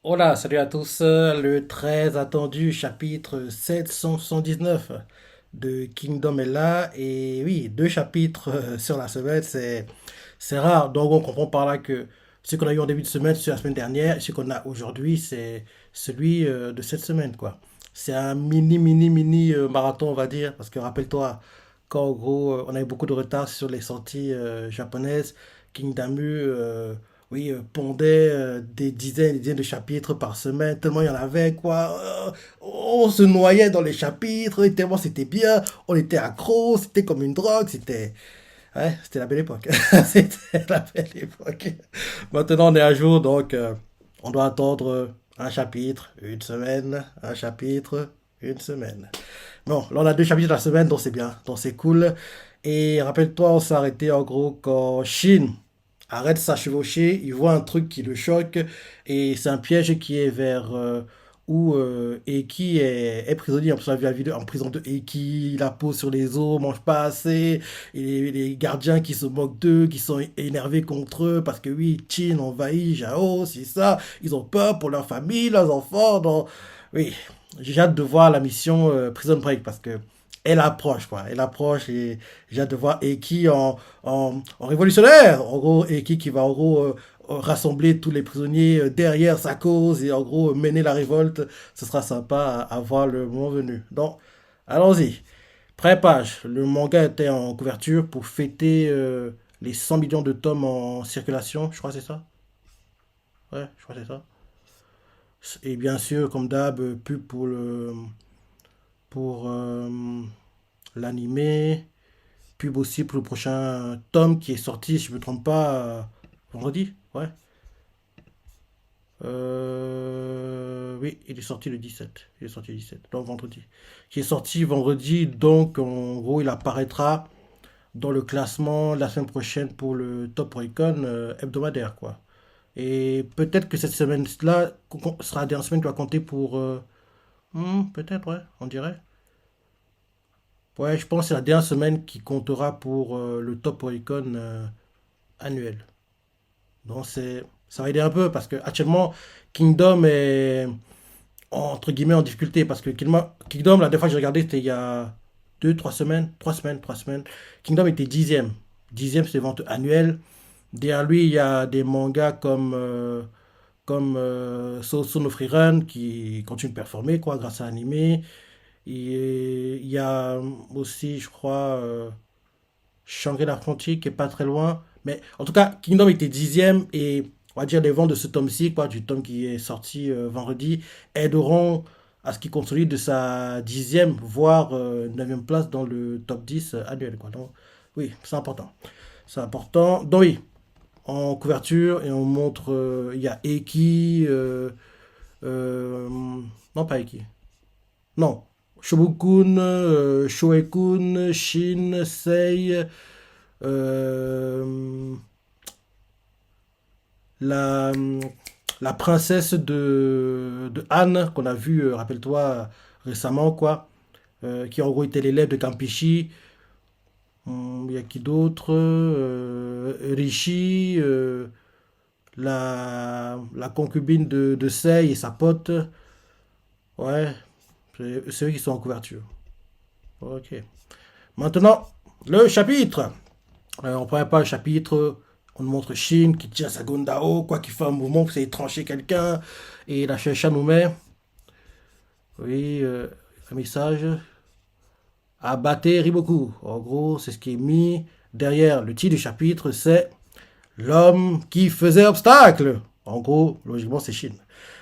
Hola, salut à tous. Le très attendu chapitre 779 de Kingdom est là. Et oui, deux chapitres sur la semaine, c'est rare. Donc on comprend par là que ce qu'on a eu en début de semaine, sur la semaine dernière, et ce qu'on a aujourd'hui, c'est celui de cette semaine, quoi. C'est un mini marathon, on va dire. Parce que rappelle-toi, quand en gros, on a eu beaucoup de retard sur les sorties japonaises, Kingdamu. Oui, pondait des dizaines de chapitres par semaine, tellement il y en avait, quoi. On se noyait dans les chapitres, et tellement c'était bien, on était accro, c'était comme une drogue, c'était... Ouais, c'était la belle époque. C'était la belle époque. Maintenant, on est à jour, donc on doit attendre un chapitre, une semaine, un chapitre, une semaine. Bon, là, on a deux chapitres de la semaine, donc c'est bien, donc c'est cool. Et rappelle-toi, on s'est arrêté en gros quand Shin arrête sa chevauchée, il voit un truc qui le choque, et c'est un piège qui est vers où Eki est prisonnier. En plus, on a vu la vidéo en prison de Eki, la peau sur les os, mange pas assez, et les gardiens qui se moquent d'eux, qui sont énervés contre eux, parce que oui, Chin envahit Jao, c'est ça, ils ont peur pour leur famille, leurs enfants, donc oui, j'ai hâte de voir la mission Prison Break, parce que elle approche, quoi. Elle approche et j'ai hâte de voir Eki en révolutionnaire. En gros, Eki qui va en gros rassembler tous les prisonniers derrière sa cause et en gros mener la révolte. Ce sera sympa à voir le moment venu. Donc, allons-y. Pré-page. Le manga était en couverture pour fêter les 100 millions de tomes en circulation. Je crois que c'est ça. Ouais, je crois que c'est ça. Et bien sûr, comme d'hab, pub pour l'animé. Pub aussi pour le prochain tome qui est sorti, si je ne me trompe pas, vendredi. Ouais. Oui, il est sorti le 17. Il est sorti le 17, donc vendredi. Qui est sorti vendredi, donc en gros, il apparaîtra dans le classement la semaine prochaine pour le Top Oricon hebdomadaire, quoi. Et peut-être que cette semaine-là sera la dernière semaine qui va compter pour. Peut-être, ouais, on dirait. Ouais, je pense que c'est la dernière semaine qui comptera pour le Top Oricon annuel. Donc ça va aider un peu parce que actuellement Kingdom est entre guillemets en difficulté parce que Kingdom, la dernière fois que j'ai regardé, c'était il y a 2, 3 semaines, 3 semaines, 3 semaines. Kingdom était dixième. Dixième, c'est vente annuelle. Derrière lui, il y a des mangas comme Sousou no Frieren qui continue de performer quoi, grâce à l'animé. Et il y a aussi, je crois, Shangri-La Frontier qui est pas très loin. Mais en tout cas, Kingdom était dixième et on va dire les ventes de ce tome-ci, quoi, du tome qui est sorti vendredi, aideront à ce qu'il consolide de sa dixième, voire neuvième place dans le top 10 annuel. Quoi. Donc, oui, c'est important. C'est important. Donc, oui, en couverture, et on montre, il y a Eki, euh, non pas Eki, non, Shobukun, Shoekun, Shin, Sei, euh, la, la princesse de Anne, qu'on a vue, rappelle-toi, récemment, quoi, qui en gros était l'élève de Kampishi. Il y a qui d'autre Rishi, la concubine de Sei et sa pote. Ouais, c'est eux qui sont en couverture. Ok. Maintenant, le chapitre. On prend pas le chapitre, on nous montre Shin qui tire sa Gundao, quoi, qui fait un mouvement pour essayer de trancher quelqu'un. Et la Shisha nous met, oui, un message. Abattez Riboku. En gros, c'est ce qui est mis derrière le titre du chapitre, c'est l'homme qui faisait obstacle. En gros, logiquement, c'est Shin.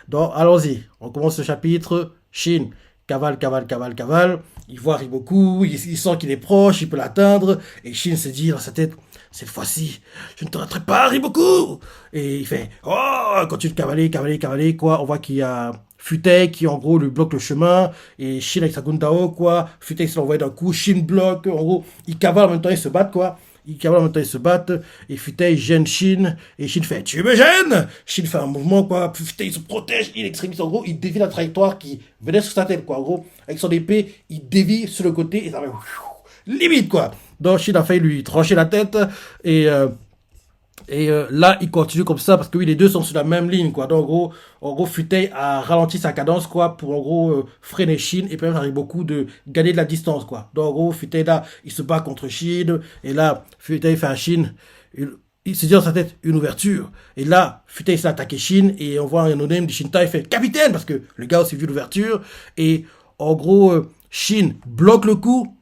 Donc, allons-y. On commence ce chapitre. Shin cavale, cavale, cavale, cavale. Il voit Riboku, il sent qu'il est proche, il peut l'atteindre. Et Shin se dit dans sa tête, cette fois-ci, je ne te raterai pas, Riboku. Et il fait, oh, continue de cavaler, cavaler, cavaler, quoi. On voit qu'il y a Futei qui, en gros, lui bloque le chemin. Et Shin avec sa Gundao, quoi. Futei se l'envoie d'un coup, Shin bloque. En gros, ils cavalent en même temps, ils se battent, quoi. Ils cavalent en même temps, ils se battent. Et Futei gêne Shin. Et Shin fait, tu me gênes. Shin fait un mouvement, quoi. Futei se protège, il extrémise. En gros, il dévie la trajectoire qui venait sur sa tête, quoi. En gros, avec son épée, il dévie sur le côté et ça va limite, quoi. Donc Shin a failli lui trancher la tête. Et Et là, il continue comme ça parce que oui, les deux sont sur la même ligne, quoi. Donc, en gros, Futei a ralenti sa cadence, quoi, pour en gros freiner Shin et permettre à Riboku de gagner de la distance, quoi. Donc, en gros, Futei là, il se bat contre Shin et là, Futei fait à Shin, il se dit dans sa tête une ouverture. Et là, Futei s'est attaqué Shin et on voit un no-name de Shintai fait capitaine parce que le gars aussi vu l'ouverture et en gros, Shin bloque le coup,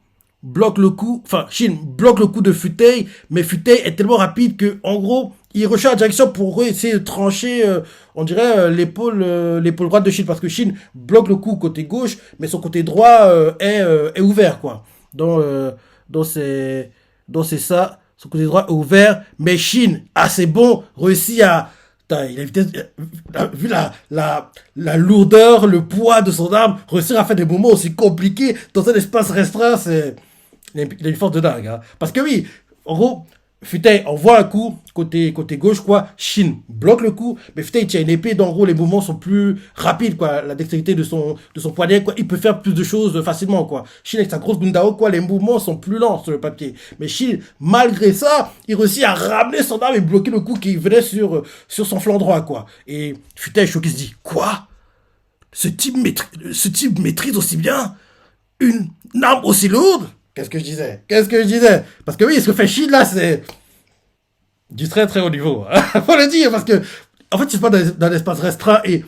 enfin, Shin bloque le coup de Futei, mais Futei est tellement rapide que, en gros, il recharge la direction pour essayer de trancher, on dirait, l'épaule droite de Shin, parce que Shin bloque le coup côté gauche, mais son côté droit est ouvert, quoi. Donc, donc c'est, donc c'est ça, son côté droit est ouvert, mais Shin, assez bon, réussit à, putain, il a vu la lourdeur, le poids de son arme, réussir à faire des moments aussi compliqués dans un espace restreint, il a une force de dingue. Hein. Parce que oui, en gros, Futei envoie un coup côté gauche, quoi. Shin bloque le coup, mais Futei tient une épée, donc en gros, les mouvements sont plus rapides, quoi. La dextérité de son poignet, quoi. Il peut faire plus de choses facilement, quoi. Shin avec sa grosse Gundao, quoi, les mouvements sont plus lents sur le papier. Mais Shin, malgré ça, il réussit à ramener son arme et bloquer le coup qui venait sur son flanc droit, quoi. Et Futei choqué se dit, quoi? Ce type maîtrise aussi bien une arme aussi lourde? Qu'est-ce que je disais? Qu'est-ce que je disais? Parce que oui, ce que fait Shin là, c'est du très très haut niveau. Hein. Faut le dire, parce que en fait, c'est pas dans l'espace restreint et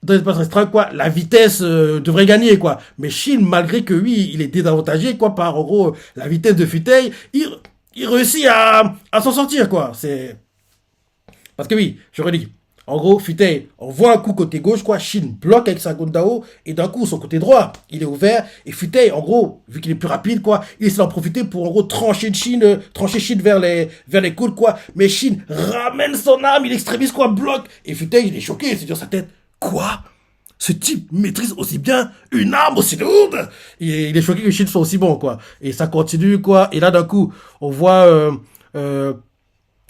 dans l'espace restreint, quoi, la vitesse devrait gagner, quoi. Mais Shin, malgré que oui, il est désavantagé, quoi, par en gros la vitesse de Futei, il réussit à s'en sortir, quoi. C'est parce que oui, je redis. En gros, Futei envoie un coup côté gauche, quoi. Shin bloque avec sa Gundao, et d'un coup, son côté droit, il est ouvert. Et Futei, en gros, vu qu'il est plus rapide, quoi, il essaie d'en profiter pour, en gros, trancher Shin vers les coudes, quoi. Mais Shin ramène son arme, il extrémise, quoi, bloque. Et Futei, il est choqué, il se dit dans sa tête, quoi? Ce type maîtrise aussi bien une arme aussi lourde. Et il est choqué que Shin soit aussi bon, quoi. Et ça continue, quoi. Et là, d'un coup, on voit euh,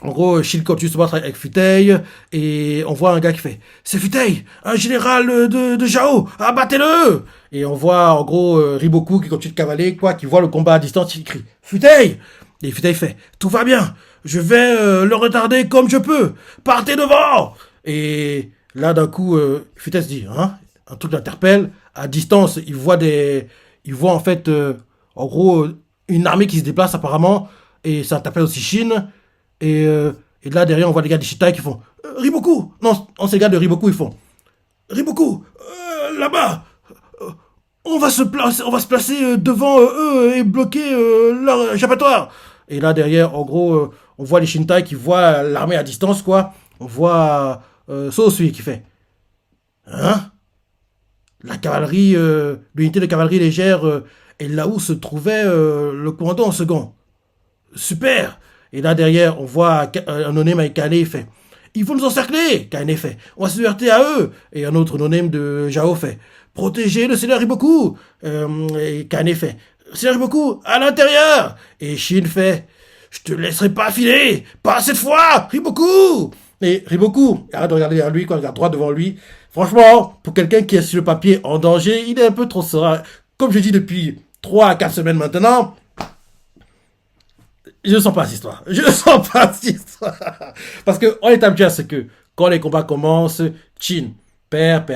en gros, Shin continue de se battre avec Futei et on voit un gars qui fait c'est Futei, un général de Jao, abattez-le. Et on voit en gros Riboku qui continue de cavaler, quoi, qui voit le combat à distance, il crie Futei. Et Futei fait tout va bien, je vais le retarder comme je peux, partez devant. Et là d'un coup, Futei se dit hein, un truc l'interpelle, à distance, il voit en fait en gros une armée qui se déplace apparemment et ça interpelle aussi Shin. Et, euh, et là, derrière, on voit les gars d'Ishitai qui font Riboku. Non, c'est les gars de Riboku, ils font Riboku, là-bas, euh, on va se placer devant eux et bloquer leur échappatoire. Et là, derrière, en gros, on voit les Shintai qui voient l'armée à distance, quoi. On voit Sosui qui fait Hein? La cavalerie, l'unité de cavalerie légère est là où se trouvait le commandant en second. Super. Et là, derrière, on voit un no-name avec Kane, il fait il faut nous encercler. Kane fait on va se heurter à eux. Et un autre no-name de Jao fait protéger le Seigneur Riboku. Et Kane fait Seigneur Riboku, à l'intérieur. Et Shin fait je te laisserai pas filer. Pas cette fois, Riboku. Et Riboku, arrête de regarder à lui, quand il regarde droit devant lui. Franchement, pour quelqu'un qui est sur le papier en danger, il est un peu trop serein. Comme je dis depuis 3 à 4 semaines maintenant, je ne sens pas cette histoire. Je ne sens pas cette histoire. Parce qu'on est habitué à ce que quand les combats commencent, Chin perd.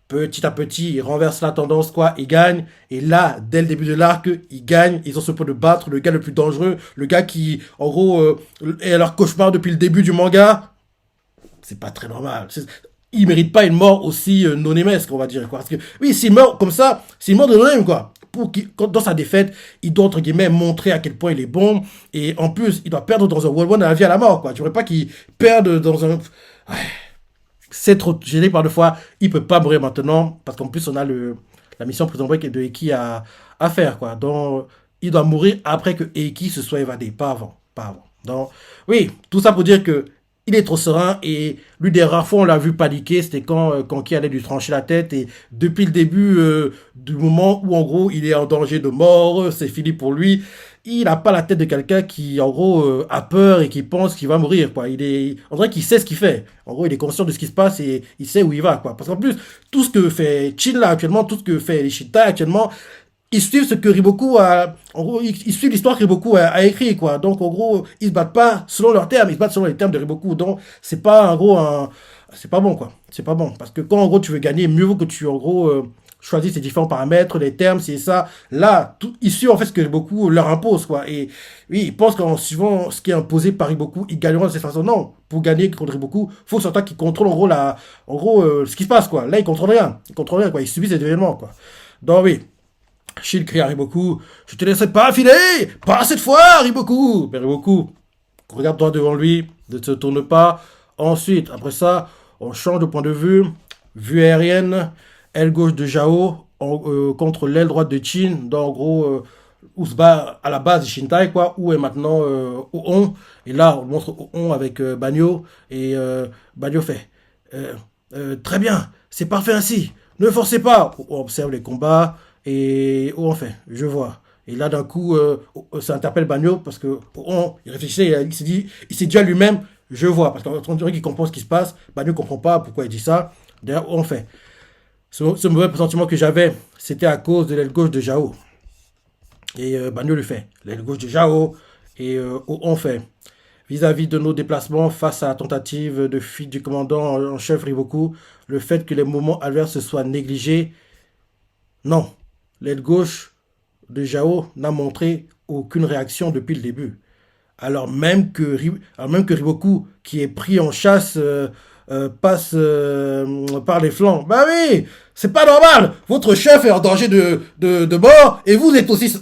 Petit à petit, il renverse la tendance, quoi. Il gagne. Et là, dès le début de l'arc, il gagne. Ils ont ce point de battre le gars le plus dangereux. Le gars qui, en gros, est leur cauchemar depuis le début du manga. C'est pas très normal. Il mérite pas une mort aussi nonémesque, on va dire, quoi. Parce que, oui, s'il meurt comme ça, c'est une mort de non quoi. Dans sa défaite, il doit, entre guillemets, montrer à quel point il est bon. Et en plus, il doit perdre dans un World One à la vie à la mort, quoi. Tu ne voudrais pas qu'il perde dans un... Ouais. C'est trop gêné par deux fois. Il peut pas mourir maintenant. Parce qu'en plus, on a la mission Prison Break de Eiki à faire, quoi. Donc, il doit mourir après que Eiki se soit évadé. Pas avant. Pas avant. Donc, oui, tout ça pour dire que il est trop serein et l'une des rares fois on l'a vu paniquer, c'était quand qui allait lui trancher la tête et depuis le début du moment où en gros il est en danger de mort, c'est fini pour lui. Il n'a pas la tête de quelqu'un qui en gros a peur et qui pense qu'il va mourir quoi. On dirait qu'il sait ce qu'il fait. En gros il est conscient de ce qui se passe et il sait où il va quoi. Parce qu'en plus tout ce que fait Chin là actuellement, tout ce que fait les Shintai actuellement, ils suivent ce que Riboku a. En gros, ils suivent l'histoire que Riboku a écrit, quoi. Donc, en gros, ils se battent pas selon leurs termes, ils se battent selon les termes de Riboku. Donc, c'est pas, en gros, un. C'est pas bon, quoi. C'est pas bon. Parce que quand, en gros, tu veux gagner, mieux vaut que tu, en gros, choisisses ces différents paramètres, les termes, c'est ça. Là, tout, ils suivent, en fait, ce que Riboku leur impose, quoi. Et oui, ils pensent qu'en suivant ce qui est imposé par Riboku, ils gagneront de cette façon. Non. Pour gagner contre Riboku, faut surtout qu'ils contrôlent, en gros, ce qui se passe, quoi. Là, ils contrôlent rien. Ils contrôlent rien, quoi. Ils subissent les événements, quoi. Donc, oui. Shin crie à Riboku, je te laisserai pas filer. Pas cette fois, Riboku. Mais Riboku regarde droit devant lui, ne se tourne pas. Ensuite, après ça, on change de point de vue. Vue aérienne, aile gauche de Jao contre l'aile droite de Chin. Dans en gros, où se bat à la base de Shintai, quoi, où est maintenant Oon. Et là, on montre Oon avec Banyo. Et Banyo fait très bien, c'est parfait ainsi. Ne forcez pas. On observe les combats. Et Oon fait je vois. Et là, d'un coup, ça interpelle Banyo parce que il réfléchissait, il s'est dit à lui-même, je vois. Parce qu'on dirait qu'il comprend ce qui se passe. Banyo ne comprend pas pourquoi il dit ça. D'ailleurs, on fait. Ce mauvais pressentiment que j'avais, c'était à cause de l'aile gauche de Jao. Et Banyo lui fait l'aile gauche de Jao. Et on fait. Vis-à-vis de nos déplacements face à la tentative de fuite du commandant en chef Riboku, le fait que les moments adverses soient négligés, non. L'aile gauche de Jao n'a montré aucune réaction depuis le début. Alors même que Riboku, qui est pris en chasse, passe par les flancs. Bah oui, c'est pas normal. Votre chef est en danger de mort et vous êtes aussi.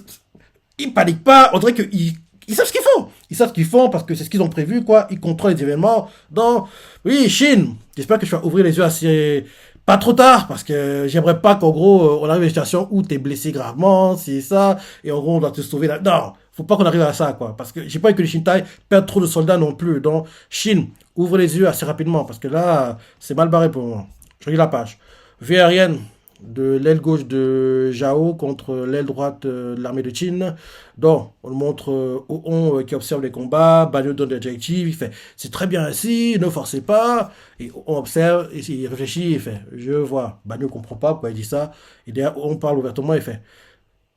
Ils paniquent pas. On dirait qu'ils savent ce qu'ils font. Ils savent ce qu'ils font parce que c'est ce qu'ils ont prévu, quoi. Ils contrôlent les événements. Donc, oui, Chine, j'espère que tu vas ouvrir les yeux assez. Pas trop tard, parce que j'aimerais pas qu'en gros, on arrive à une situation où t'es blessé gravement, c'est ça, et en gros, on doit te sauver là. Non, faut pas qu'on arrive à ça, quoi. Parce que j'ai pas envie que les Shintai perdent trop de soldats non plus. Donc, Chine, ouvre les yeux assez rapidement, parce que là, c'est mal barré pour moi. Je relis la page. Vue aérienne de l'aile gauche de Jao contre l'aile droite de l'armée de Chine. Donc, on montre Oon qui observe les combats, Banyo donne des directives, il fait c'est très bien ainsi, ne forcez pas. Et on observe, et il réfléchit, il fait je vois. Banyo ne comprend pas pourquoi il dit ça. Et derrière, on parle ouvertement, il fait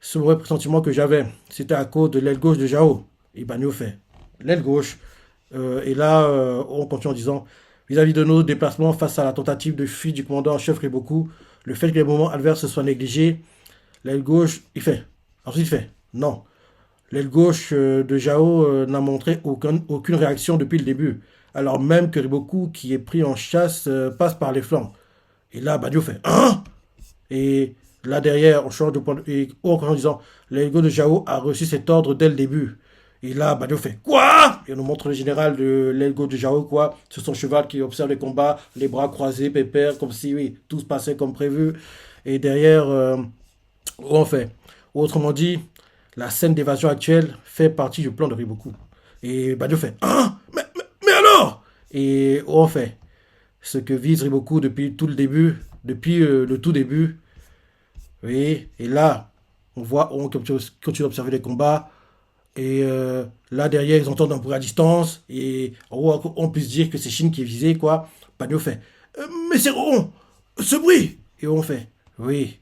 ce mauvais pressentiment que j'avais, c'était à cause de l'aile gauche de Jao. Et Banyo fait l'aile gauche. Et là, on continue en disant vis-à-vis de nos déplacements face à la tentative de fuite du commandant en chef Riboku, le fait que les moments adverses soient négligés, l'aile gauche, il fait. Ensuite, il fait non. L'aile gauche de Jao n'a montré aucune réaction depuis le début, alors même que Riboku, qui est pris en chasse, passe par les flancs. Et là, Badio fait hein. Et là derrière, on change de point de vue, et en disant l'aile gauche de Jao a reçu cet ordre dès le début. Et là, Badio fait quoi. Et on nous montre le général de l'aile gauche de Jao, quoi, sur son cheval qui observe les combats, les bras croisés, pépère, comme si oui, tout se passait comme prévu. Et derrière, on fait. Autrement dit, la scène d'évasion actuelle fait partie du plan de Riboku. Et Badio fait hein. Mais alors. Et on fait ce que vise Riboku depuis tout le début, depuis le tout début. Oui, et là, on continue d'observer les combats. Et là, derrière, ils entendent un bruit à distance. Et en gros, on peut se dire que c'est Shin qui est visé, quoi. Badio fait mais c'est rond, ce bruit. Et on fait oui.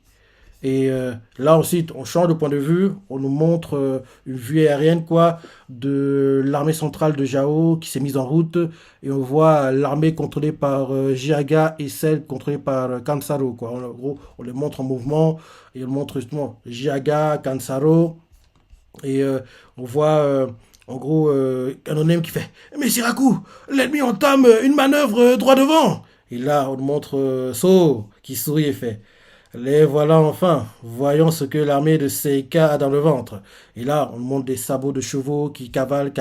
Et là ensuite, on change de point de vue, on nous montre une vue aérienne quoi de l'armée centrale de Jao qui s'est mise en route et on voit l'armée contrôlée par Jiaga et celle contrôlée par Kansaro quoi. En gros, on les montre en mouvement et on montre justement Jiaga, Kansaro et on voit en gros un onem qui fait mais Siraku, l'ennemi entame une manœuvre droit devant. Et là, on nous montre So qui sourit et fait les voilà enfin, voyons ce que l'armée de Seika a dans le ventre. Et là, on nous montre des sabots de chevaux qui cavalent.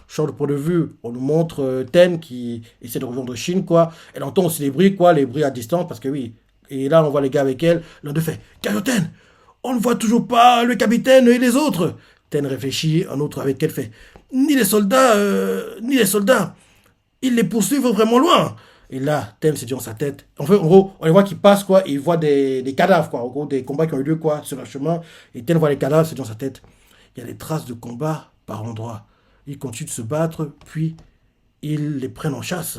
Change de point de vue, on nous montre Ten qui essaie de rejoindre Shin, quoi. Elle entend aussi les bruits, quoi, les bruits à distance, parce que oui. Et là, on voit les gars avec elle. L'un d'eux fait Kaioten, on ne voit toujours pas le capitaine et les autres. Ten réfléchit, un autre avec elle fait ni les soldats, ils les poursuivent vraiment loin. Et là, Thème s'est dit dans sa tête. En fait, en gros, on les voit qui passent, quoi, et ils voient des cadavres, quoi. En gros, des combats qui ont eu lieu, quoi, sur le chemin. Et Thème voit les cadavres, c'est dans sa tête. Il y a des traces de combat par endroits. Ils continuent de se battre, puis ils les prennent en chasse.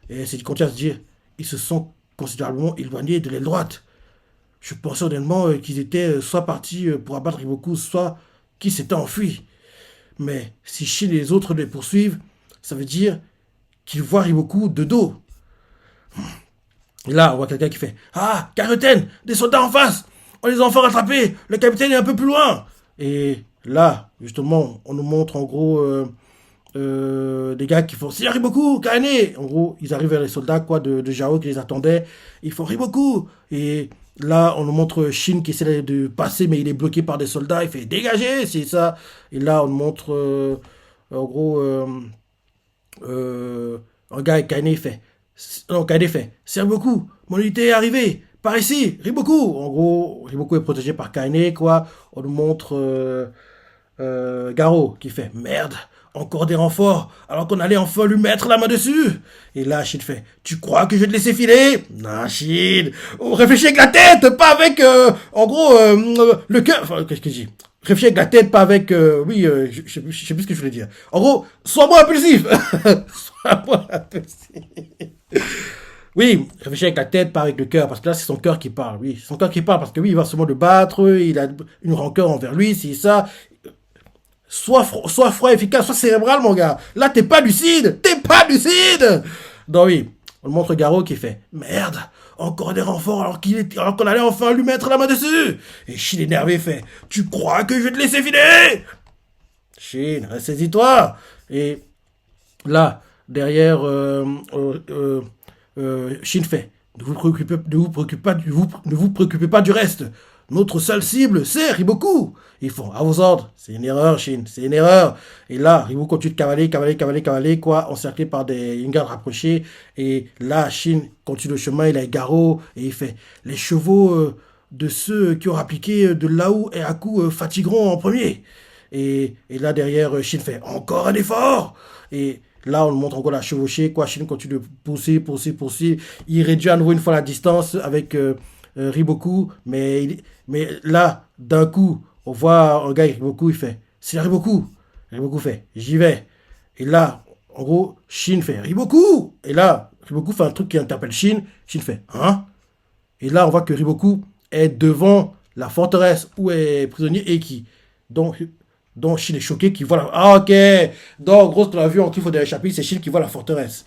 Et c'est continue à se dire, ils se sont considérablement éloignés de l'aile droite. Je pensais honnêtement qu'ils étaient soit partis pour abattre Riboku, soit qu'ils s'étaient enfuis. Mais si Shin et les autres les poursuivent, ça veut dire qu'ils voient Riboku de dos. Et là, on voit quelqu'un qui fait Ah, capitaine, des soldats en face. On les a enfin rattrapés. Le capitaine est un peu plus loin. Et là, justement, on nous montre en gros des gars qui font C'est Riboku, Kaine. En gros, ils arrivent vers les soldats quoi, de Jao qui les attendaient. Ils font Riboku. Et là, on nous montre Shin qui essaie de passer, mais il est bloqué par des soldats. Il fait Dégagez, c'est ça. Et là, on nous montre en gros un gars et Kaine fait non, Kaine fait C'est Riboku, mon unité est arrivée. Par ici, Riboku. En gros, Riboku est protégé par Kaine, quoi. On nous montre Garo qui fait Merde, encore des renforts, alors qu'on allait enfin lui mettre la main dessus. Et là, Shin fait Tu crois que je vais te laisser filer? Non, Shin, réfléchis avec la tête, pas avec, en gros, le cœur. Enfin, qu'est-ce que je dis? Réfléchis avec la tête, pas avec, oui, je sais plus ce que je voulais dire. En gros, sois moins impulsif. Sois moins impulsif. Oui, réfléchir avec la tête, pas avec le cœur, parce que là, c'est son cœur qui parle. Oui, c'est son cœur qui parle, parce que oui, il va sûrement le battre, il a une rancœur envers lui, c'est ça. Soit froid, efficace, soit cérébral, mon gars. Là, t'es pas lucide, t'es pas lucide. Donc oui, on montre Garo qui fait Merde, encore des renforts alors qu'on allait enfin lui mettre la main dessus. Et Shin énervé fait Tu crois que je vais te laisser filer? Shin, ressaisis-toi. Et là, derrière, Shin fait ne vous préoccupez pas du reste. Notre seule cible, c'est Riboku. Ils font à vos ordres. C'est une erreur, Shin, c'est une erreur. Et là, Riboku continue de cavaler, quoi, encerclé par une garde rapprochée. Et là, Shin continue le chemin, il a Garo, et il fait les chevaux de ceux qui ont appliqué de Lao et Aku fatigueront en premier. Et là, derrière, Shin fait encore un effort. Et là, on montre encore la chevauchée, quoi. Shin continue de pousser. Il réduit à nouveau une fois la distance avec Riboku. Mais là, d'un coup, on voit un gars avec Riboku, il fait C'est Riboku. Riboku fait J'y vais. Et là, en gros, Shin fait Riboku. Et là, Riboku fait un truc qui interpelle Shin. Shin fait Hein? Et là, on voit que Riboku est devant la forteresse où est prisonnier Eki. Donc Shin est choqué qu'il voit la... Ah, ok. Donc, en gros, ce qu'on a vu en cliff des chapitres, c'est Shin qui voit la forteresse.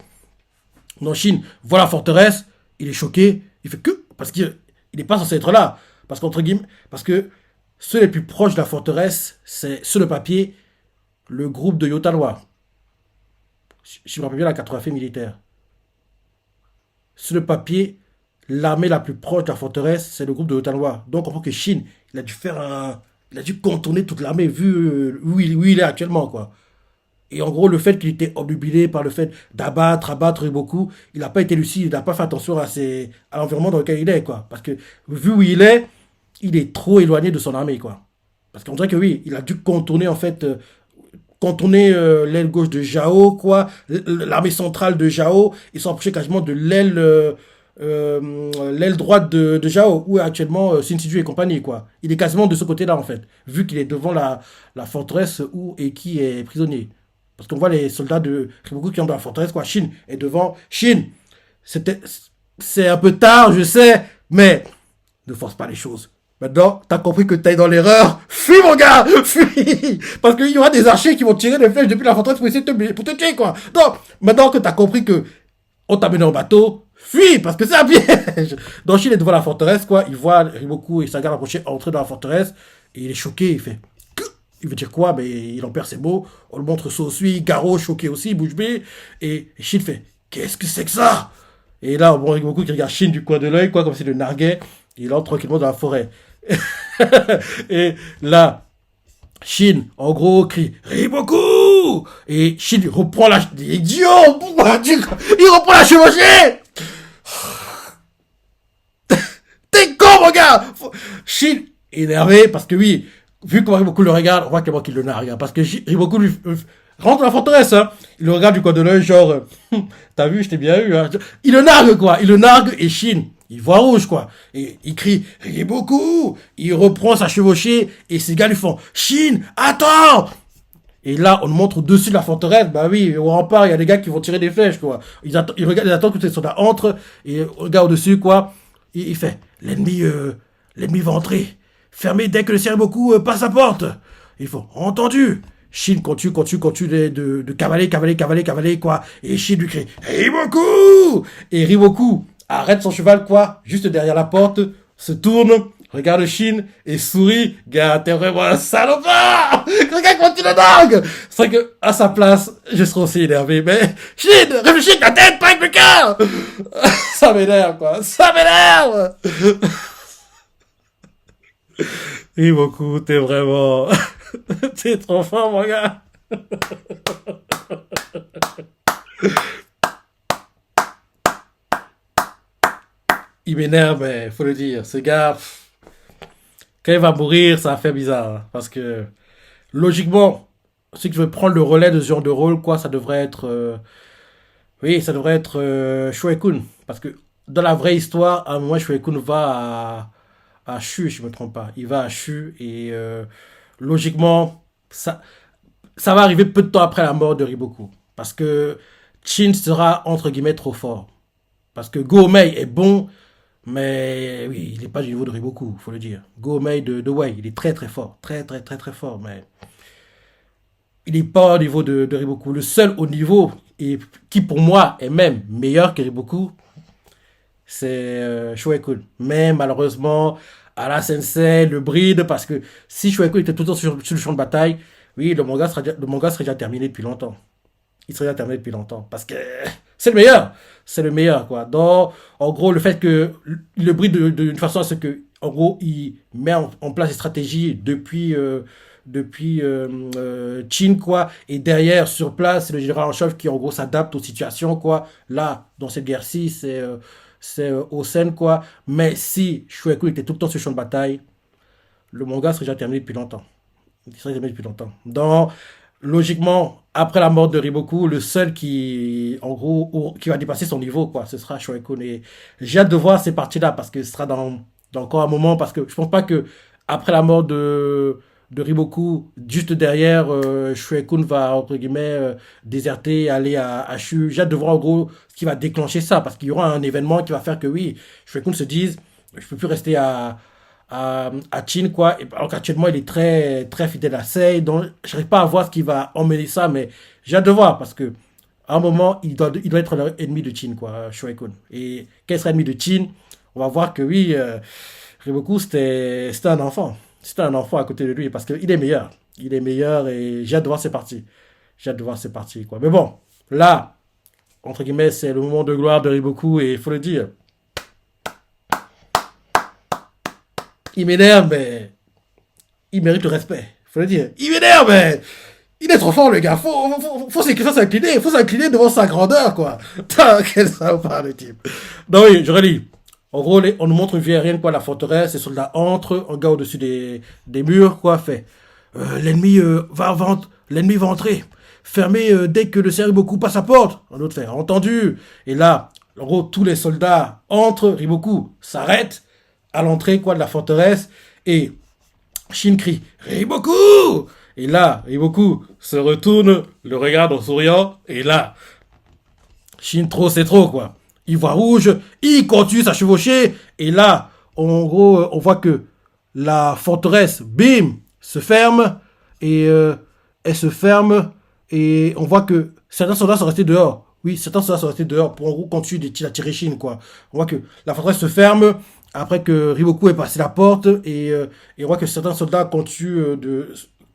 Donc, Shin voit la forteresse, il est choqué, il fait que... Parce qu'il n'est pas censé être là. Parce que ceux les plus proches de la forteresse, c'est, sur le papier, le groupe de Yotanwa. Je me rappelle bien la cartographie militaire. Sur le papier, l'armée la plus proche de la forteresse, c'est le groupe de Yotanwa. Donc, on voit que Shin, il a dû il a dû contourner toute l'armée vu où il est actuellement, quoi. Et en gros, le fait qu'il était obnubilé par le fait abattre Riboku, il n'a pas été lucide, il n'a pas fait attention à l'environnement dans lequel il est, quoi. Parce que vu où il est trop éloigné de son armée, quoi. Parce qu'on dirait que oui, il a dû contourner, en fait, l'aile gauche de Jao, quoi, l'armée centrale de Jao, ils sont approchés quasiment de l'aile droite de Jao, où est actuellement Shinsuju et compagnie, quoi. Il est quasiment de ce côté-là, en fait, vu qu'il est devant la forteresse où Eki est prisonnier. Parce qu'on voit les soldats de Riboku qui entrent dans la forteresse, quoi. Shin est devant. Shin, c'est un peu tard, je sais, mais ne force pas les choses. Maintenant, t'as compris que t'es dans l'erreur. Fuis, mon gars! Fuis! Parce qu'il y aura des archers qui vont tirer des flèches depuis la forteresse pour essayer pour te tuer, quoi. Donc, maintenant que t'as compris que on t'a mené en bateau, fuis! Parce que c'est un piège! Donc, Shin est devant la forteresse, quoi. Il voit Riboku et sa garde approcher entrer dans la forteresse. Et il est choqué. Il fait il veut dire quoi? Mais il en perd ses mots. On le montre Sosui, Garo, choqué aussi, bouche bée. Et Shin fait Qu'est-ce que c'est que ça? Et là, on voit Riboku qui regarde Shin du coin de l'œil, quoi, comme si le narguait. Il entre tranquillement dans la forêt. Et là, Shin, en gros, crie Riboku! Et Shin reprend la. Idiot! Il reprend la chevauchée! T'es con, mon gars! Shin, énervé, parce que oui, vu que Riboku le regarde, on voit clairement qu'il le nargue. Parce que Riboku lui rentre dans la forteresse. Hein. Il le regarde du coin de l'œil, genre, t'as vu, je t'ai bien eu. Hein. Il le nargue, quoi. Il le nargue et Shin, il voit rouge, quoi. Et il crie Riboku. Il reprend sa chevauchée et ces gars lui font Shin, attends! Et là, on montre au-dessus de la forteresse. Bah oui, au rempart, il y a des gars qui vont tirer des flèches, quoi. Ils attendent que ces soldats entrent et le gars au-dessus, quoi. Il fait l'ennemi va entrer. Fermez dès que le Seriboku passe la porte. Ils font, entendu. Shin continue de cavaler, quoi. Et Shin lui crie, Riboku. Et Riboku arrête son cheval, quoi, juste derrière la porte, se tourne, regarde Shin et sourit. Gars, t'es vraiment un salopard. Regarde comment tu le dingue. C'est vrai que, à sa place, je serais aussi énervé, mais Shin, réfléchis avec la tête, pas avec le cœur. Ça m'énerve, quoi. Ça m'énerve. Riboku, t'es vraiment... t'es trop fort, mon gars. Il m'énerve, mais faut le dire. Ce gars, quand il va mourir, ça va faire bizarre, hein. Parce que, logiquement, si tu veux prendre le relais de ce genre de rôle, quoi, ça devrait être... oui, ça devrait être Shueikun. Parce que, dans la vraie histoire, à un moment, Shueikun va à Shu, si je me trompe pas. Il va à Shu et logiquement, ça va arriver peu de temps après la mort de Riboku. Parce que Chin sera, entre guillemets, trop fort. Parce que Go-Mei est bon, mais oui, il n'est pas du niveau de Riboku, faut le dire. Go-Mei de Wei, il est très très fort. Très fort, mais il n'est pas au niveau de Riboku. Le seul au niveau, et qui pour moi est même meilleur que Riboku, c'est Shueikun. Mais malheureusement, à la sensei le bride, parce que si Shueikun était tout le temps sur le champ de bataille, oui, le manga serait déjà terminé depuis longtemps. Il serait déjà terminé depuis longtemps. Parce que c'est le meilleur. C'est le meilleur, quoi. Donc, en gros, le fait que le bride d'une façon à ce que, en gros, il met en place des stratégies depuis Chin, quoi. Et derrière, sur place, c'est le général en chef qui, en gros, s'adapte aux situations, quoi. Là, dans cette guerre-ci, c'est Osen, quoi. Mais si Shueku était tout le temps sur le champ de bataille, le manga serait déjà terminé depuis longtemps. Il serait terminé depuis longtemps. Donc, logiquement, après la mort de Riboku, le seul qui, en gros, qui va dépasser son niveau, quoi, ce sera Shueku. Et j'ai hâte de voir ces parties-là parce que ce sera dans encore un moment. Parce que je pense pas que après la mort de Riboku, juste derrière, Shueikun va, entre guillemets, déserter, aller à Shu. J'ai hâte de voir, en gros, ce qui va déclencher ça, parce qu'il y aura un événement qui va faire que, oui, Shueikun se dise, je peux plus rester à Chin, quoi. Et, alors qu'actuellement, il est très fidèle à Sei, donc je n'arrive pas à voir ce qui va emmener ça, mais j'ai hâte de voir, parce que, à un moment, il doit être l'ennemi de Chin, quoi, Shueikun. Et quand il sera ennemi de Chin, on va voir que, oui, Riboku, c'était un enfant. C'était un enfant à côté de lui parce qu'il est meilleur. Il est meilleur et j'ai hâte de voir ses parties. J'ai hâte de voir ses parties, quoi. Mais bon, là, entre guillemets, c'est le moment de gloire de Riboku et il faut le dire. Il m'énerve, mais il mérite le respect. Il faut le dire. Il m'énerve, mais il est trop fort, le gars. Faut s'incliner. Faut s'incliner devant sa grandeur, quoi. Putain, quel salope, le type. Non, oui, je relis. En gros, on nous montre une vue aérienne, quoi, la forteresse, les soldats entrent, un gars au-dessus des murs, quoi, fait. L'ennemi va entrer. Fermez dès que le Seriboku passe à porte. Un autre fait, entendu. Et là, en gros, tous les soldats entrent, Riboku s'arrête à l'entrée, quoi, de la forteresse, et Shin crie, Riboku! Et là, Riboku se retourne, le regarde en souriant, et là, Shin trop, c'est trop, quoi. Il voit rouge, il continue à chevaucher, et là, en gros, on voit que la forteresse, bim, se ferme, et elle se ferme, et on voit que certains soldats sont restés dehors. Oui, certains soldats sont restés dehors pour en gros continuer à tirer Chine, quoi. On voit que la forteresse se ferme, après que Riboku ait passé la porte, et on voit que certains soldats continuent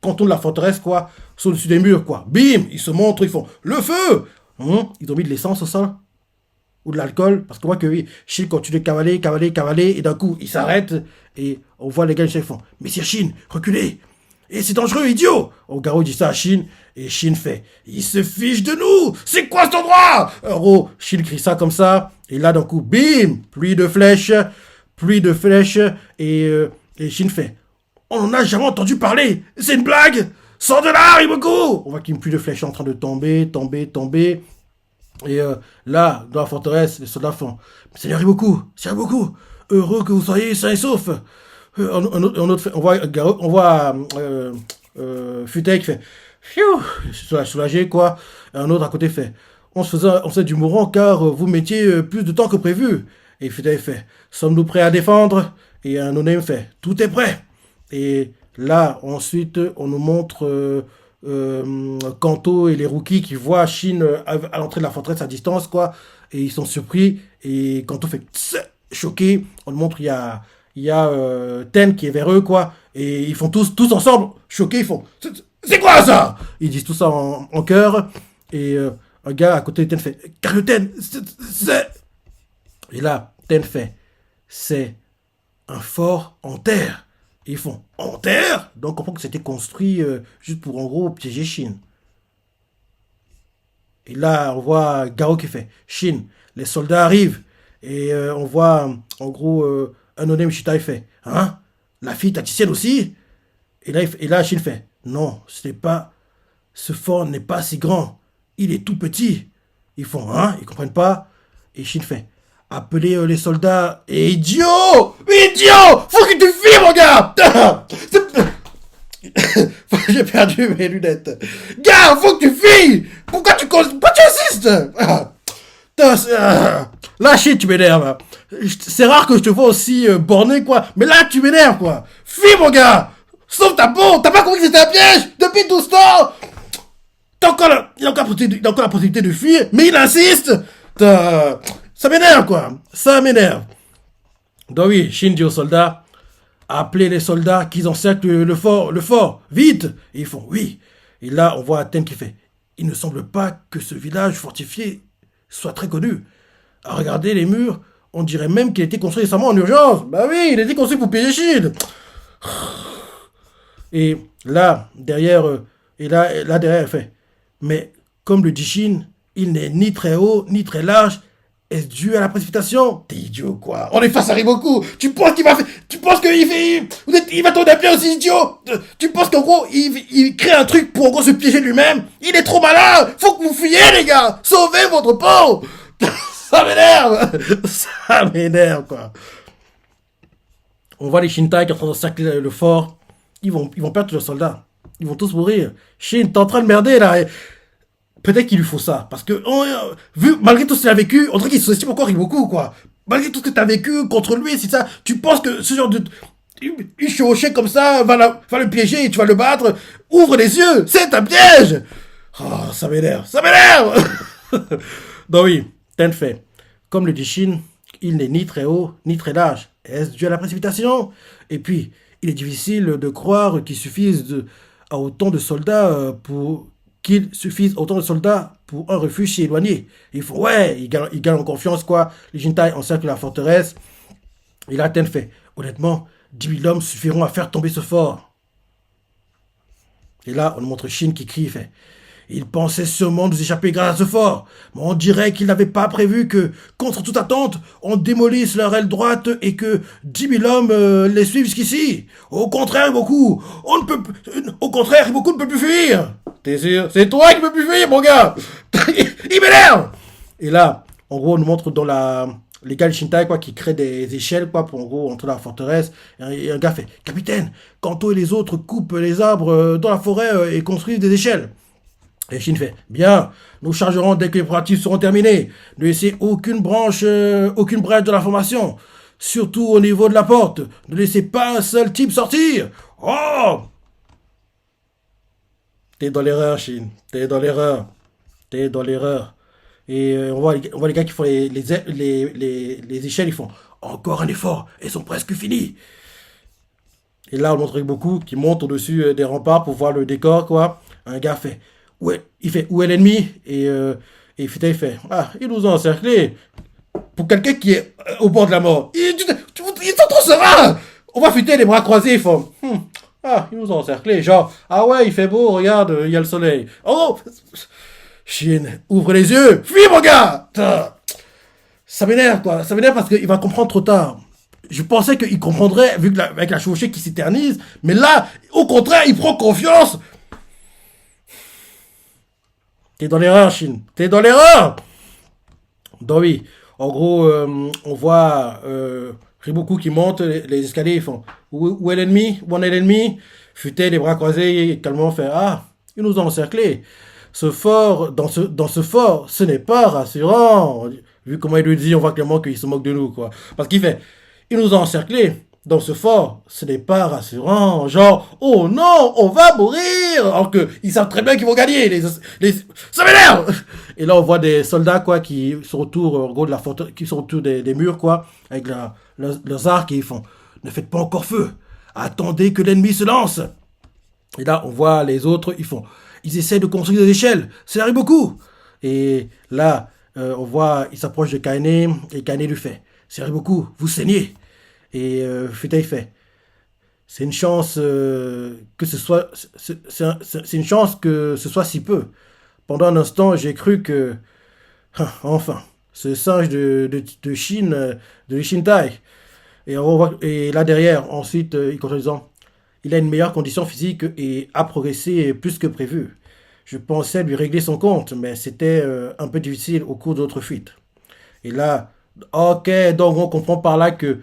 contournent la forteresse, quoi, sont au-dessus des murs, quoi. Bim, ils se montrent, ils font le feu. Ils ont mis de l'essence au sein ou de l'alcool, parce qu'on voit que oui, Shin continue de cavaler, et d'un coup, il s'arrête, et on voit les gars qui font, Messire Shin, reculez, et c'est dangereux, idiot. Ogaro dit ça à Shin, et Shin fait, il se fiche de nous, c'est quoi cet endroit? En gros, Shin crie ça comme ça, et là d'un coup, bim, pluie de flèches, et Shin fait, on n'en a jamais entendu parler, c'est une blague, sors de là, Riboku. On voit qu'il y a une pluie de flèches en train de tomber, et là, dans la forteresse, les soldats font Seigneur Riboku, heureux que vous soyez sains et saufs. On voit Futei qui fait Pfiou, soulagé, quoi. Et un autre à côté fait on se faisait du mourant car vous mettiez plus de temps que prévu. Et Futei fait sommes-nous prêts à défendre? Et un no fait, tout est prêt. Et là, ensuite, on nous montre Kanto et les rookies qui voient Shin à l'entrée de la forteresse à distance, quoi. Et ils sont surpris. Et Kanto fait tss, choqué. On nous montre il y a Ten qui est vers eux, quoi. Et ils font tous ensemble, choqués, ils font c'est quoi ça? Ils disent tout ça en chœur. Et un gars à côté de Ten fait Ten, c'est. Et là, Ten fait c'est un fort en terre. Et ils font en terre. Donc on comprend que c'était construit juste pour en gros piéger Shin. Et là, on voit Garo qui fait Shin, les soldats arrivent. Et on voit en gros un Onem Shitai fait hein? La fille taticienne aussi? Et là, Shin fait non, ce n'est pas. Ce fort n'est pas si grand. Il est tout petit. Ils font hein? Ils comprennent pas. Et Shin fait appelez les soldats. Et idiot! Idiot! Faut que tu filmes, mon gars! J'ai perdu mes lunettes. Gars, faut que tu filmes! Pourquoi tu insistes? Là, shit, tu m'énerves. C'est rare que je te vois aussi borné, quoi. Mais là, tu m'énerves, quoi. Filme, mon gars! Sauve ta peau! T'as pas compris que c'était un piège? Depuis 12 ans! Il a encore la possibilité de fuir, mais il insiste! Ça m'énerve, quoi. Ça m'énerve. Donc oui, Shin dit aux soldats, appelez les soldats qu'ils encerclent le fort, vite. Et ils font oui. Et là, on voit Athènes qui fait, il ne semble pas que ce village fortifié soit très connu. À regarder les murs, on dirait même qu'il a été construit récemment en urgence. Bah oui, il a été construit pour piéger Shin. Et là, derrière, derrière, elle fait, mais comme le dit Shin, il n'est ni très haut, ni très large. Est-ce dû à la précipitation? T'es idiot, quoi. On est face à Riboku. Tu penses qu'il va faire... Tu penses qu'il fait... Il va tourner un pied aussi idiot? Tu penses qu'en gros, il crée un truc pour en gros se piéger lui-même? Il est trop malin. Faut que vous fuyiez, les gars. Sauvez votre peau. Ça m'énerve. Ça m'énerve, quoi. On voit les Shintai qui sont en train d'encercler le fort. Ils vont perdre tous leurs soldats. Ils vont tous mourir. Shin, t'es en train de merder, là. Peut-être qu'il lui faut ça. Parce que, vu, malgré tout ce qu'il a vécu, on dirait qu'il sous-estime encore beaucoup, quoi. Malgré tout ce que tu as vécu contre lui, c'est ça. Tu penses que ce genre de. Une chevauchée comme ça va le piéger et tu vas le battre. Ouvre les yeux, c'est un piège! Oh, ça m'énerve, ça m'énerve! Donc oui, Ten fait. Comme le dit Shin, il n'est ni très haut, ni très large. Est-ce dû à la précipitation? Et puis, il est difficile de croire qu'il suffise à autant de soldats pour qu'il suffise autant de soldats pour un refuge si éloigné. Il faut, ouais, il gagne en confiance, quoi. Les Jintai encerclent la forteresse. Et là, Ten fait, honnêtement, 10 000 hommes suffiront à faire tomber ce fort. Et là, on montre Shin qui crie, il fait, il pensait sûrement nous échapper grâce à ce fort, mais on dirait qu'il n'avait pas prévu que, contre toute attente, on démolisse leur aile droite et que 10 000 hommes les suivent jusqu'ici. Au contraire, beaucoup ne peut plus fuir. T'es sûr? C'est toi qui peux plus fuir, mon gars. Il m'énerve. Et là, en gros, on nous montre dans les gars de Shintai, quoi, qui créent des échelles, quoi, pour en gros entrer dans la forteresse. Et un gars fait, capitaine, Kanto et les autres coupent les arbres dans la forêt et construisent des échelles. Et Shin fait, bien, nous chargerons dès que les préparatifs seront terminés. Ne laissez aucune brèche dans la formation. Surtout au niveau de la porte. Ne laissez pas un seul type sortir. Oh! T'es dans l'erreur, Shin. T'es dans l'erreur. T'es dans l'erreur. Et on voit les gars qui font les échelles, ils font encore un effort, elles sont presque finies. Et là, on montre beaucoup qui monte au-dessus des remparts pour voir le décor, quoi. Un gars fait, où est l'ennemi? Et Fita, il fait, ah, ils nous ont encerclés. Pour quelqu'un qui est au bord de la mort, ils sont trop sereins. On va fuiter les bras croisés, ils font, ah, ils nous ont encerclés. Genre, ah ouais, il fait beau, regarde, il y a le soleil. Oh! Shin, ouvre les yeux! Fuis, mon gars! Ça m'énerve, quoi. Ça m'énerve parce qu'il va comprendre trop tard. Je pensais qu'il comprendrait, vu que avec la chevauchée qui s'éternise, mais là, au contraire, il prend confiance. T'es dans l'erreur, Shin. T'es dans l'erreur! Donc oui, en gros, on voit Riboku qui monte les escaliers, ils font où est l'ennemi? Où en est l'ennemi? Futé, les bras croisés, calmement fait, ah, ils nous ont encerclés. Ce fort, dans ce fort, ce n'est pas rassurant. Vu comment il lui dit, on voit clairement qu'il se moque de nous, quoi. Parce qu'il fait, ils nous ont encerclés, dans ce fort, ce n'est pas rassurant. Genre, oh non, on va mourir. Alors qu'ils savent très bien qu'ils vont gagner. Ça m'énerve. Et là, on voit des soldats, quoi, qui sont autour, en gros, de la forteresse, qui sont autour des murs, quoi, avec leurs arcs et ils font, ne faites pas encore feu. Attendez que l'ennemi se lance. Et là, on voit les autres, ils essaient de construire des échelles. Ça arrive beaucoup. Et là, on voit, il s'approche de Kainé et Kainé lui fait, ça arrive beaucoup, vous saignez. Et Futei fait, c'est une chance que ce soit, c'est une chance que ce soit si peu. Pendant un instant, j'ai cru que, enfin, ce singe de Chine, de Shintai. Et là derrière, ensuite, il continue en disant, il a une meilleure condition physique et a progressé plus que prévu. Je pensais lui régler son compte, mais c'était un peu difficile au cours d'autres fuites. Et là, ok, donc on comprend par là que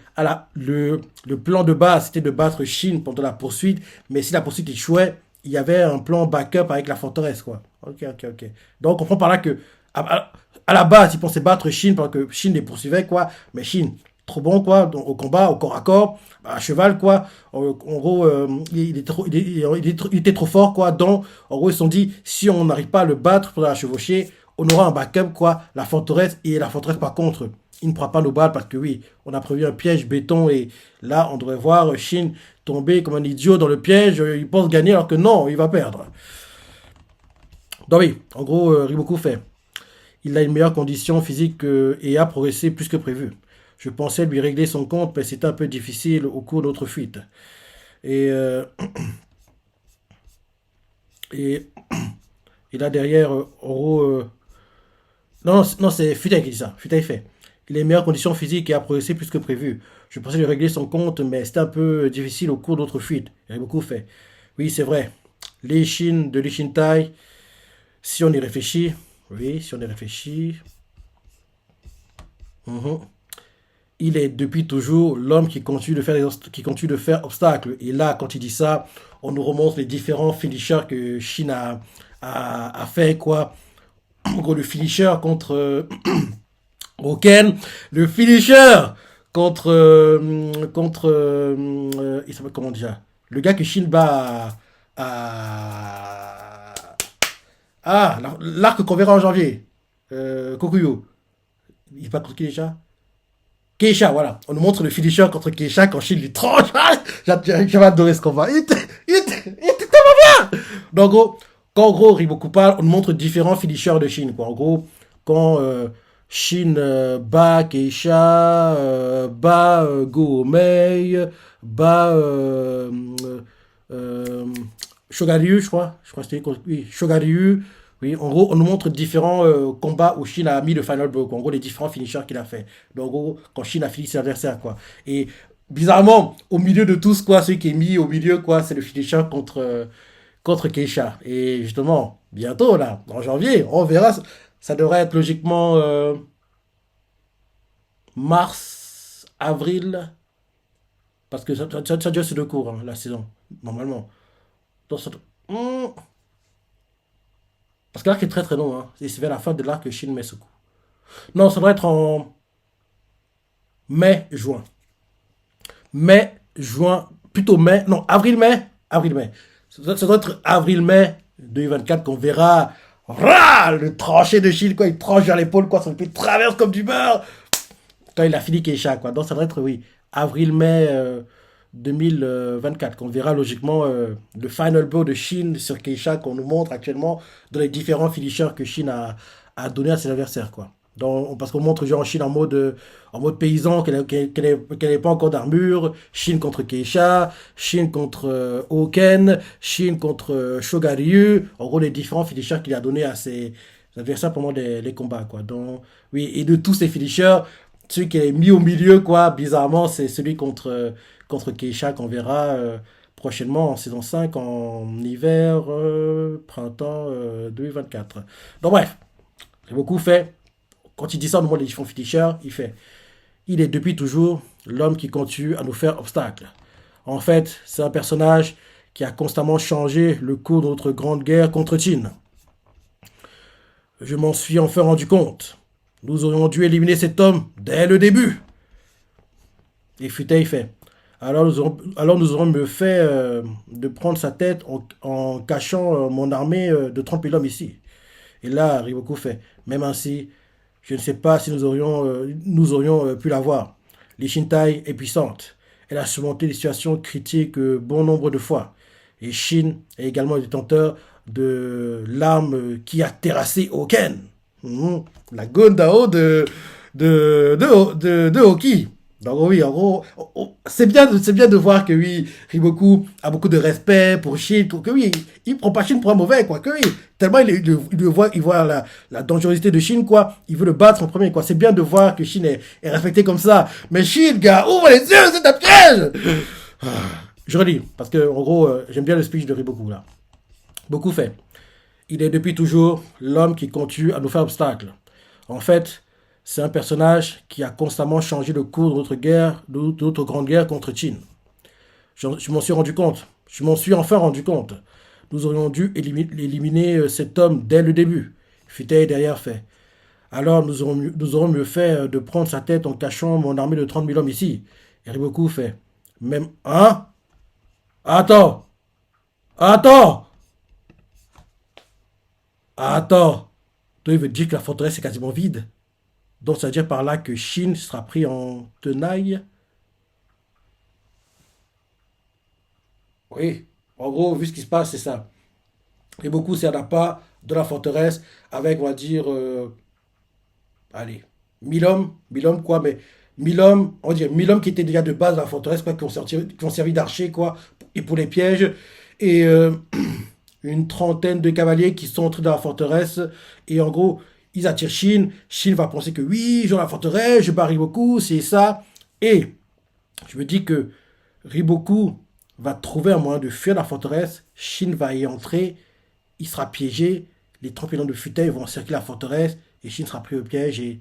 le plan de base, c'était de battre Chine pendant la poursuite, mais si la poursuite échouait, il y avait un plan backup avec la forteresse, quoi. Ok, ok, ok. Donc on comprend par là que, à la base, ils pensaient battre Chine parce que Chine les poursuivait, quoi. Mais Chine, trop bon, quoi, donc, au combat, au corps à corps, à cheval, quoi. En gros, il était trop fort, quoi. Donc, en gros, ils se sont dit, si on n'arrive pas à le battre pour la chevaucher, on aura un backup, quoi, la forteresse. Et la forteresse, par contre, il ne pourra pas nous battre parce que oui, on a prévu un piège béton et là, on devrait voir Shin tomber comme un idiot dans le piège. Il pense gagner alors que non, il va perdre. Donc oui, en gros, Riboku fait. Il a une meilleure condition physique et a progressé plus que prévu. Je pensais lui régler son compte, mais c'était un peu difficile au cours de notre fuite. Et, et, et là derrière, Oro, non, non, c'est Futei qui dit ça. Futei fait. Il a une meilleure condition physique et a progressé plus que prévu. Je pensais lui régler son compte, mais c'était un peu difficile au cours d'autres fuites. Il a beaucoup fait. Oui, c'est vrai. Les Shin de l'Ishintai, si on y réfléchit, oui, si on y réfléchit, mhm, il est depuis toujours l'homme qui continue de faire, qui continue de faire obstacle. Et là, quand il dit ça, on nous remonte les différents finishers que Shin a fait, quoi. En gros, le finisher contre Oken, le finisher contre il s'appelle comment déjà? Le gars que Shin bat l'arc qu'on verra en janvier. Kokuyo. Il bat contre qui déjà? Keisha, voilà. On nous montre le finisher contre Keisha quand Shin lui tranche. J'avais adoré ce combat. Il était tellement bien. Donc, en gros, quand en gros Riboku parle, on nous montre différents finishers de Shin, quoi. En gros, quand Shin bat Keisha, bat Go-Mei, bat euh, Shogaryu, je crois. Je crois que c'était oui, Shogaryu. Oui, en gros, on nous montre différents combats où Shin a mis le final blow, quoi. En gros, les différents finishers qu'il a fait. Donc, en gros, quand Shin a fini ses adversaires, quoi. Et bizarrement, au milieu de tous, quoi, celui qui est mis au milieu, quoi, c'est le finisher contre Keisha. Et justement, bientôt, là, en janvier, on verra. Ça devrait être logiquement mars, avril, parce que ça dure sur 2 cours, hein, la saison, normalement. Donc, parce que l'arc est très très long, hein. Et c'est vers la fin de l'arc que Shin met ce coup. Non, ça doit être en mai, juin. Mai, juin, plutôt mai, non, avril-mai, avril-mai. Ça doit être avril-mai 2024 qu'on verra le tranché de Shin, quoi. Il tranche vers l'épaule, quoi. Son épée traverse comme du beurre. Quand il a fini Keisha, quoi. Donc ça doit être, oui, avril-mai 2024, qu'on verra logiquement le final blow de Shin sur Keisha qu'on nous montre actuellement dans les différents finishers que Shin a donné à ses adversaires, quoi. Donc, parce qu'on montre genre Shin en mode paysan, qu'elle n'est pas encore d'armure, Shin contre Keisha, Shin contre Oken, Shin contre Shogaryu, en gros les différents finishers qu'il a donné à ses adversaires pendant les combats, quoi. Donc, oui, et de tous ces finishers, celui qui est mis au milieu, quoi, bizarrement, c'est celui contre Keisha qu'on verra prochainement en saison 5, en hiver, printemps 2024. Donc bref, j'ai beaucoup fait. Quand il dit ça, au moment des différents finishers, il fait. Il est depuis toujours l'homme qui continue à nous faire obstacle. En fait, c'est un personnage qui a constamment changé le cours de notre grande guerre contre Qin. Je m'en suis enfin rendu compte. Nous aurions dû éliminer cet homme dès le début. Et Futei fait. Alors nous aurons mieux fait de prendre sa tête en cachant mon armée de 30 000 hommes ici. Et là, Riboku fait, même ainsi, je ne sais pas si nous aurions pu l'avoir. L'Ishintai est puissante. Elle a surmonté des situations critiques bon nombre de fois. Et Shin est également le détenteur de l'arme qui a terrassé Hoken. La Gondao de Hoki. Donc oui, en gros, c'est bien de voir que oui, Riboku a beaucoup de respect pour Shin, que oui, il prend pas Shin pour un mauvais, quoi, que oui, tellement il voit la dangerosité de Shin, quoi, il veut le battre en premier, quoi. C'est bien de voir que Shin est respecté comme ça. Mais Shin, gars, ouvre les yeux, c'est un piège! Je relis, parce que en gros, j'aime bien le speech de Riboku, là. Beaucoup fait. Il est depuis toujours l'homme qui continue à nous faire obstacle. En fait, c'est un personnage qui a constamment changé le cours de notre grande guerre contre Qin. Je m'en suis rendu compte. Je m'en suis enfin rendu compte. Nous aurions dû éliminer cet homme dès le début. Futei derrière fait. Alors nous aurons mieux fait de prendre sa tête en cachant mon armée de 30 000 hommes ici. Et Riboku fait. Même. Hein? Attends! Attends! Attends! Toi, il veut dire que la forteresse est quasiment vide. Donc ça veut dire par là que Shin sera pris en tenaille. Oui. En gros, vu ce qui se passe, c'est ça. Et beaucoup s'y pas de la forteresse avec, on va dire, allez, 1000 hommes quoi, mais 1000 hommes, on dirait 1000 hommes qui étaient déjà de base dans la forteresse, quoi, qui ont servi d'archers, quoi, et pour les pièges, et une trentaine de cavaliers qui sont entrés dans la forteresse, et en gros, ils attirent Shin, Shin va penser que oui, j'ai la forteresse, je bats Riboku, c'est ça, et je me dis que Riboku va trouver un moyen de fuir la forteresse, Shin va y entrer, il sera piégé, les 30 de Futei vont encercler la forteresse, et Shin sera pris au piège et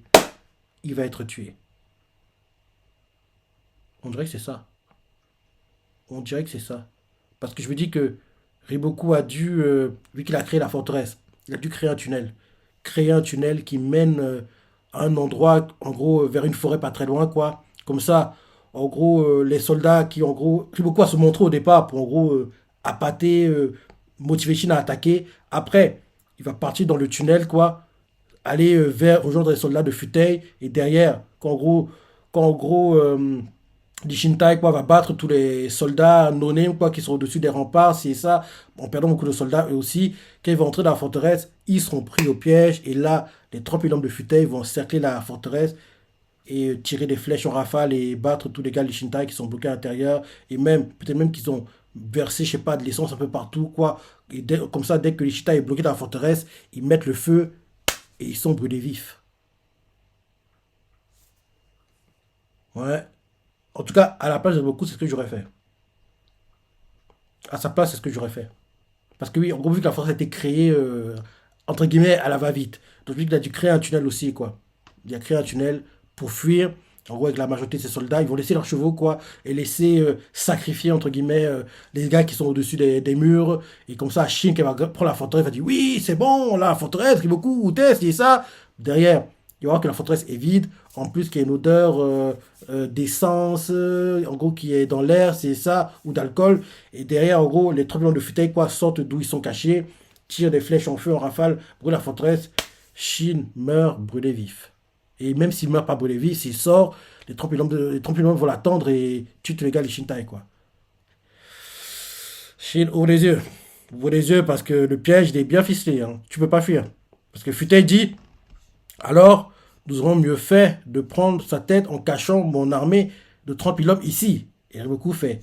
il va être tué. On dirait que c'est ça. On dirait que c'est ça. Parce que je me dis que Riboku a dû, vu qu'il a créé la forteresse, il a dû créer un tunnel. Créer un tunnel qui mène à un endroit, en gros, vers une forêt pas très loin, quoi. Comme ça, en gros, les soldats qui, en gros, Riboku a se montré au départ pour, en gros, appâter, motiver Shin à attaquer. Après, il va partir dans le tunnel, quoi, aller vers rejoindre les soldats de Futei et derrière quand en gros Shintai quoi va battre tous les soldats non quoi qui sont au-dessus des remparts c'est ça en perdant beaucoup de soldats eux aussi quand ils vont entrer dans la forteresse ils seront pris au piège et là les 30 000 hommes de Futei vont cercler la forteresse et tirer des flèches en rafale et battre tous les gars de Shintai qui sont bloqués à l'intérieur et même peut-être même qu'ils ont versé je sais pas de l'essence un peu partout quoi et comme ça dès que les Shintai est bloqué dans la forteresse ils mettent le feu et ils sont brûlés vifs. Ouais. En tout cas, à la place de beaucoup, c'est ce que j'aurais fait. À sa place, c'est ce que j'aurais fait. Parce que oui, en gros, vu que la force a été créée, entre guillemets, à la va-vite. Donc, lui, il a dû créer un tunnel aussi, quoi. Il a créé un tunnel pour fuir. En gros, avec la majorité de ses soldats, ils vont laisser leurs chevaux, quoi, et laisser sacrifier, entre guillemets, les gars qui sont au-dessus des murs. Et comme ça, Shin, qui va prendre la forteresse, va dire, oui, c'est bon, là, la forteresse, beaucoup, où t'es, c'est ça. Derrière, il va voir que la forteresse est vide. En plus, qu'il y a une odeur d'essence, en gros, qui est dans l'air, c'est ça, ou d'alcool. Et derrière, en gros, les 3 millions de Futei, quoi, sortent d'où ils sont cachés, tirent des flèches en feu, en rafale, brûlent la forteresse. Shin meurt brûlé vif. Et même s'il meurt pas brûlé vif, s'il sort, les 30 000 hommes vont l'attendre et tuent tous les gars de Shintai, quoi. Shin, ouvre les yeux. Ouvre les yeux parce que le piège, il est bien ficelé. Hein. Tu peux pas fuir. Parce que Futei dit, alors, nous aurons mieux fait de prendre sa tête en cachant mon armée de 30 000 hommes ici. Et Riboku fait,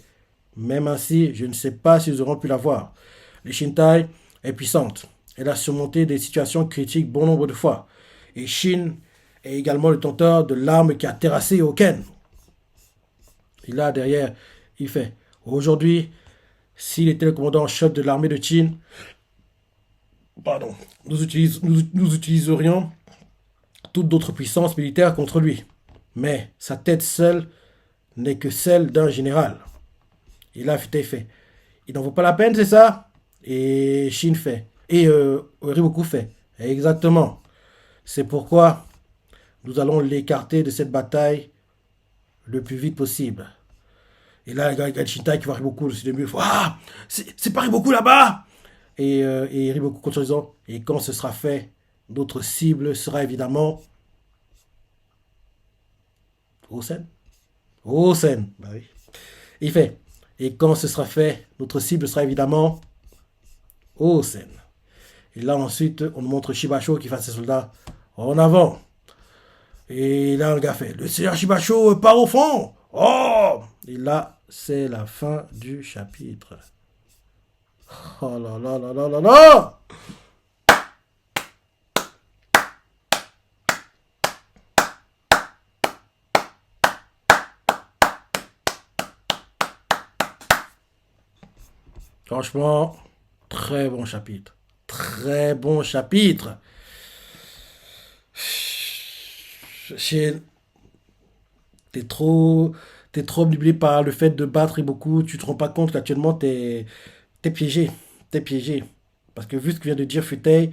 même ainsi, je ne sais pas si nous aurons pu la voir. Le Shintai est puissante. Elle a surmonté des situations critiques bon nombre de fois. Et Shin est également le tenteur de l'arme qui a terrassé Hoken. Et là, derrière, il fait, aujourd'hui, s'il était le commandant en chef de l'armée de Qin, pardon, nous utiliserions toutes d'autres puissances militaires contre lui. Mais sa tête seule n'est que celle d'un général. Et là, Futei fait, il n'en vaut pas la peine, c'est ça? Et Shin fait, et Riboku fait, exactement. C'est pourquoi nous allons l'écarter de cette bataille le plus vite possible. Et là, il y a Shintai qui va Riboku sur le mur. Il faut, ah, c'est pas Riboku là-bas! Et Riboku continue en disant, et quand ce sera fait, notre cible sera évidemment Osen. Osen, bah oui. Et il fait, et quand ce sera fait, notre cible sera évidemment Osen. Et là, ensuite, on nous montre Shibasho qui fait à ses soldats en avant. Et là, le gars fait, le seigneur Shibasho part au fond. Oh! Et là, c'est la fin du chapitre. Oh là là là là là là! Franchement, très bon chapitre. Très bon chapitre. Chez- T'es trop, t'es trop obnubilé par le fait de battre et beaucoup. Tu te rends pas compte qu'actuellement t'es piégé. T'es piégé. Parce que vu ce que vient de dire Futei,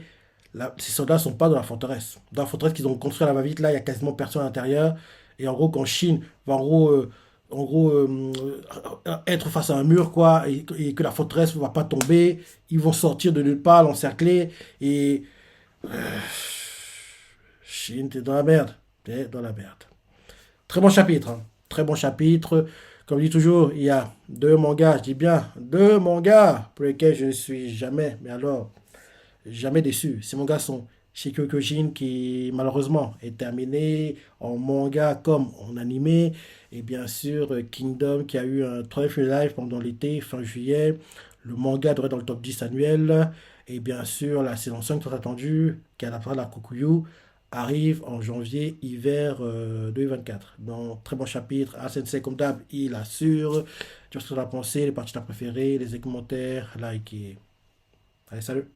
ces soldats sont pas dans la forteresse. Dans la forteresse qu'ils ont construite à la va-vite, là, il y a quasiment personne à l'intérieur. Et en gros, quand Chine va être face à un mur, quoi, et que la forteresse ne va pas tomber, ils vont sortir de nulle part, l'encercler. Et Chine, t'es dans la merde. T'es dans la merde. Très bon chapitre, hein. Très bon chapitre. Comme je dis toujours, il y a deux mangas, je dis bien deux mangas pour lesquels je ne suis jamais, mais alors, jamais déçu. Ces mangas sont Shikokujin qui malheureusement est terminé en manga comme en animé. Et bien sûr, Kingdom qui a eu un troisième live pendant l'été, fin juillet. Le manga devrait être dans le top 10 annuel. Et bien sûr, la saison 5 tant attendue, qui est à la fin de la Kokuyu, arrive en janvier, hiver 2024. Donc, très bon chapitre. Sensei, comme d'hab, il assure. Tu vois ce que tu as pensé, les parties que tu as préférées, les commentaires, likez. Allez, salut!